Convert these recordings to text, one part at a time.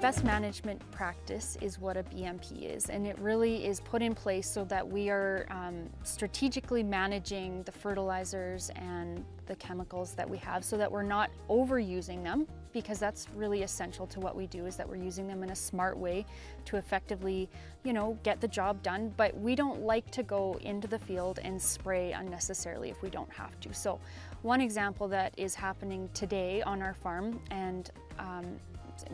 Best management practice is what a BMP is, and it really is put in place so that we are strategically managing the fertilizers and the chemicals that we have so that we're not overusing them, because that's really essential to what we do, is that we're using them in a smart way to effectively, get the job done. But we don't like to go into the field and spray unnecessarily if we don't have to. So one example that is happening today on our farm, and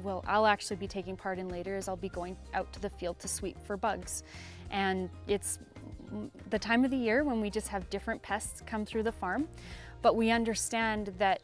well, I'll actually be taking part in later, is I'll be going out to the field to sweep for bugs. And it's the time of the year when we just have different pests come through the farm. But we understand that,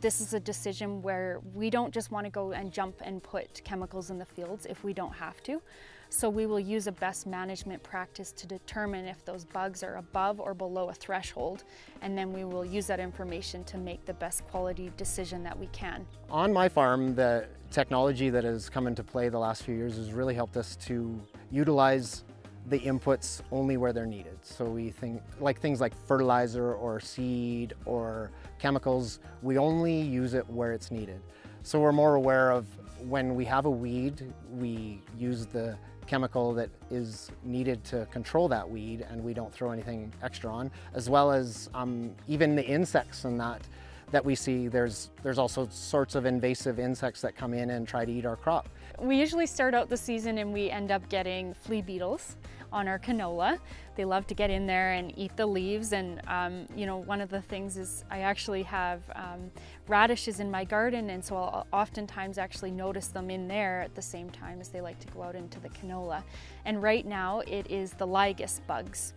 this is a decision where we don't just want to go and jump and put chemicals in the fields if we don't have to. So we will use a best management practice to determine if those bugs are above or below a threshold, and then we will use that information to make the best quality decision that we can. On my farm, the technology that has come into play the last few years has really helped us to utilize the inputs only where they're needed. So we think things like fertilizer or seed or chemicals, we only use it where it's needed. So we're more aware of when we have a weed, we use the chemical that is needed to control that weed, and we don't throw anything extra on, as well as even the insects and that we see. There's also sorts of invasive insects that come in and try to eat our crop. We usually start out the season and we end up getting flea beetles on our canola. They love to get in there and eat the leaves, and one of the things is I actually have radishes in my garden, and so I'll oftentimes actually notice them in there at the same time as they like to go out into the canola. And right now it is the lygus bugs.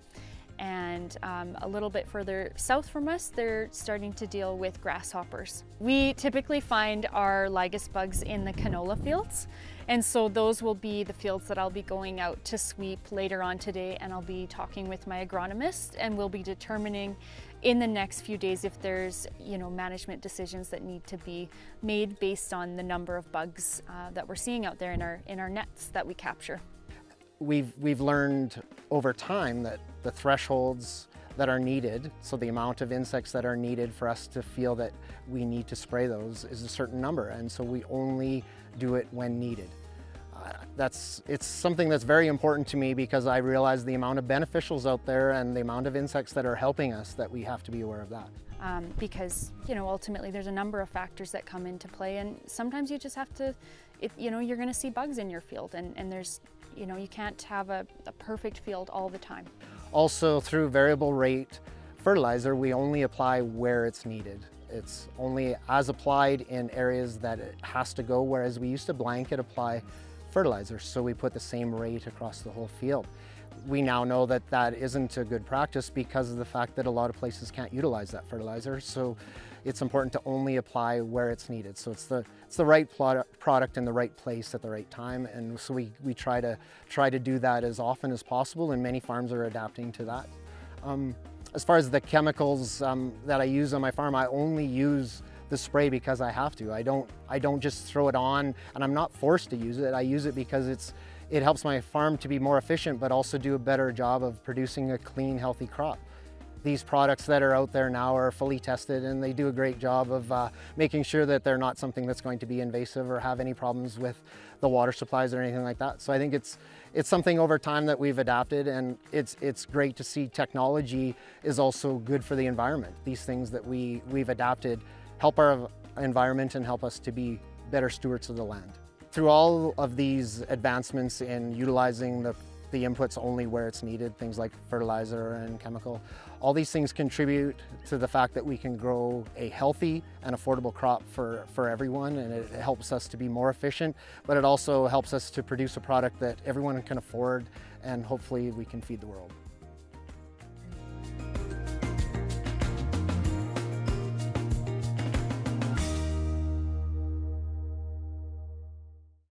And a little bit further south from us, they're starting to deal with grasshoppers. We typically find our lygus bugs in the canola fields, and so those will be the fields that I'll be going out to sweep later on today, and I'll be talking with my agronomist, and we'll be determining in the next few days if there's management decisions that need to be made based on the number of bugs that we're seeing out there in our nets that we capture. We've learned over time that the thresholds that are needed, so the amount of insects that are needed for us to feel that we need to spray those, is a certain number, and so we only do it when needed. It's something that's very important to me, because I realize the amount of beneficials out there and the amount of insects that are helping us, that we have to be aware of that. Because ultimately there's a number of factors that come into play, and sometimes you just have to, you're going to see bugs in your field, and there's you can't have a perfect field all the time. Also, through variable rate fertilizer, we only apply where it's needed. It's only as applied in areas that it has to go, whereas we used to blanket apply fertilizer, so we put the same rate across the whole field. We now know that that isn't a good practice because of the fact that a lot of places can't utilize that fertilizer. So it's important to only apply where it's needed. So it's the right product in the right place at the right time, and so we try to do that as often as possible, and many farms are adapting to that. As far as the chemicals that I use on my farm, I only use the spray because I have to. I don't just throw it on, and I'm not forced to use it. I use it because it helps my farm to be more efficient, but also do a better job of producing a clean, healthy crop. These products that are out there now are fully tested, and they do a great job of making sure that they're not something that's going to be invasive or have any problems with the water supplies or anything like that. So I think it's something over time that we've adapted, and it's great to see technology is also good for the environment. These things that we've adapted help our environment and help us to be better stewards of the land. Through all of these advancements in utilizing the inputs only where it's needed, things like fertilizer and chemical, all these things contribute to the fact that we can grow a healthy and affordable crop for everyone, and it helps us to be more efficient, but it also helps us to produce a product that everyone can afford, and hopefully we can feed the world.